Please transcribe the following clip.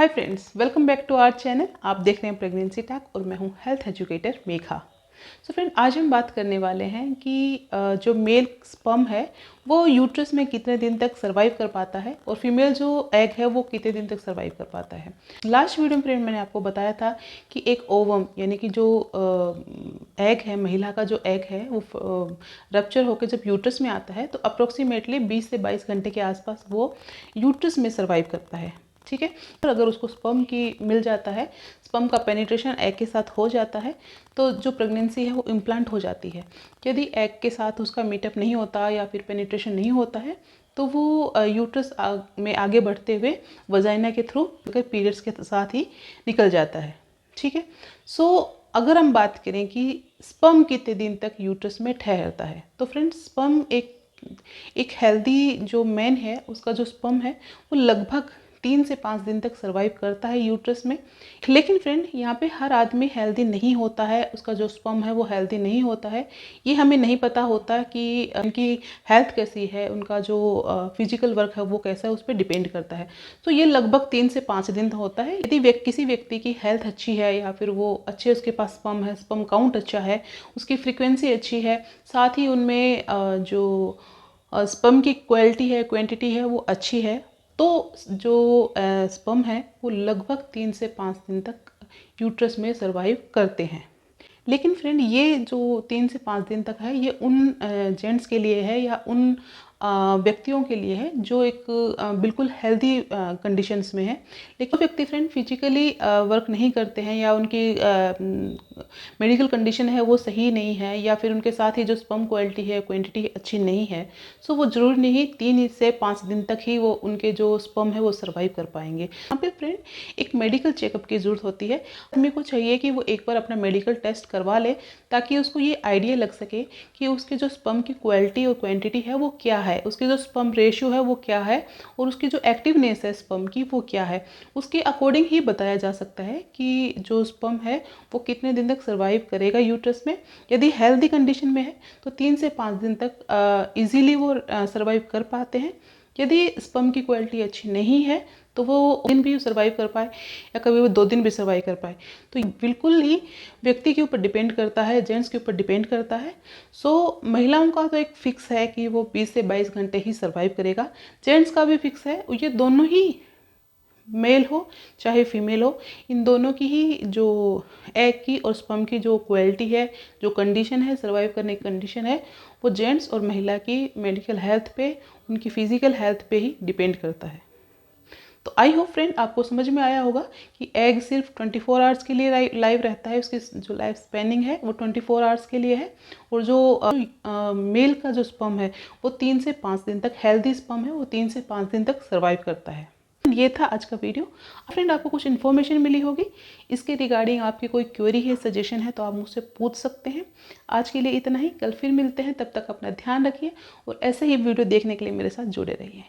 Hi friends, welcome back to our channel. आप देख रहे हैं प्रेगनेंसी टॉक और मैं हूं health educator Megha. So friend, आज हम बात करने वाले हैं कि जो मेल स्पर्म है वो यूट्रस में कितने दिन तक सर्वाइव कर पाता है और फीमेल जो एग है वो कितने दिन तक सर्वाइव कर पाता है। लास्ट वीडियो में फ्रेंड मैंने आपको बताया था कि एक ओवम यानी कि जो एग है, महिला का जो एग है वो रप्चर होकर जब यूट्रस में आता है तो अप्रोक्सीमेटली 20 से 22 घंटे के आसपास वो यूट्रस में सर्वाइव करता है। ठीक है, और अगर उसको स्पर्म की मिल जाता है, स्पर्म का पेनिट्रेशन एग के साथ हो जाता है तो जो प्रेगनेंसी है वो इम्प्लांट हो जाती है। यदि एग के साथ उसका मीटअप नहीं होता या फिर पेनिट्रेशन नहीं होता है तो वो यूट्रस में आगे बढ़ते हुए वजाइना के थ्रू अगर पीरियड्स के साथ ही निकल जाता है। ठीक है, सो अगर हम बात करें कि स्पर्म कितने दिन तक यूट्रस में ठहरता है तो फ्रेंड्स, स्पर्म एक हेल्दी जो मैन है उसका जो स्पर्म है वो लगभग 3 से 5 दिन तक सर्वाइव करता है यूट्रस में। लेकिन फ्रेंड, यहाँ पे हर आदमी हेल्दी नहीं होता है, उसका जो स्पर्म है वो हेल्दी नहीं होता है। ये हमें नहीं पता होता कि उनकी हेल्थ कैसी है, उनका जो फिजिकल वर्क है वो कैसा है, उस पर डिपेंड करता है। तो ये लगभग 3 से 5 दिन होता है। यदि किसी व्यक्ति की हेल्थ अच्छी है या फिर वो अच्छे उसके पास स्पर्म है, स्पर्म काउंट अच्छा है, उसकी फ्रिक्वेंसी अच्छी है, साथ ही उनमें जो स्पर्म की क्वालिटी है, क्वांटिटी है वो अच्छी है, तो जो स्पर्म है वो लगभग 3 से 5 दिन तक यूट्रस में सर्वाइव करते हैं। लेकिन फ्रेंड, ये जो 3 से 5 दिन तक है ये उन जेंट्स के लिए है या उन व्यक्तियों के लिए है जो एक बिल्कुल हेल्दी कंडीशंस में है। लेकिन व्यक्ति फ्रेंड फिजिकली वर्क नहीं करते हैं या उनकी मेडिकल कंडीशन है वो सही नहीं है या फिर उनके साथ ही जो स्पर्म क्वालिटी है, क्वांटिटी अच्छी नहीं है, सो वो जरूर नहीं 3 से 5 दिन तक ही वो उनके जो स्पर्म है वो सर्वाइव कर पाएंगे। यहाँ पे फ्रेंड एक मेडिकल चेकअप की ज़रूरत होती है। आदमी को चाहिए कि वो एक बार अपना मेडिकल टेस्ट करवा ले ताकि उसको ये आइडिया लग सके कि उसके जो स्पर्म की क्वालिटी और क्वांटिटी है वो क्या है, उसकी जो स्पर्म रेशियो है वो क्या है और उसकी जो एक्टिवनेस है स्पर्म की वो क्या है। उसके अकॉर्डिंग ही बताया जा सकता है कि जो स्पर्म है वो कितने दिन तक सर्वाइव करेगा यूट्रस में। यदि हेल्दी कंडीशन में है तो 3 से 5 दिन तक इजीली वो सर्वाइव कर पाते हैं। यदि स्पर्म की क्वालिटी अच्छी नहीं है तो वो दिन भी सर्वाइव कर पाए या कभी वो 2 दिन भी सर्वाइव कर पाए, तो बिल्कुल ही व्यक्ति के ऊपर डिपेंड करता है, जेंट्स के ऊपर डिपेंड करता है। सो महिलाओं का तो एक फिक्स है कि वो 20 से 22 घंटे ही सर्वाइव करेगा। जेंट्स का भी फिक्स है, ये दोनों ही, मेल हो चाहे फीमेल हो, इन दोनों की ही जो एग की और स्पर्म की जो क्वालिटी है, जो कंडीशन है, सर्वाइव करने की कंडीशन है, वो जेंट्स और महिला की मेडिकल हेल्थ पे, उनकी फिजिकल हेल्थ पे ही डिपेंड करता है। तो आई होप फ्रेंड आपको समझ में आया होगा कि एग सिर्फ 24 आवर्स के लिए लाइव रहता है, उसकी जो लाइफ स्पेनिंग है वो 24 आवर्स के लिए है और जो मेल का जो स्पर्म है वो 3 से 5 दिन तक, हेल्दी स्पर्म है वो 3 से 5 दिन तक सर्वाइव करता है। ये था आज का वीडियो। फ्रेंड, आपको कुछ इन्फॉर्मेशन मिली होगी, इसके रिगार्डिंग आपकी कोई क्वेरी है, सजेशन है तो आप मुझसे पूछ सकते हैं। आज के लिए इतना ही, कल फिर मिलते हैं, तब तक अपना ध्यान रखिए और ऐसे ही वीडियो देखने के लिए मेरे साथ जुड़े रहिए।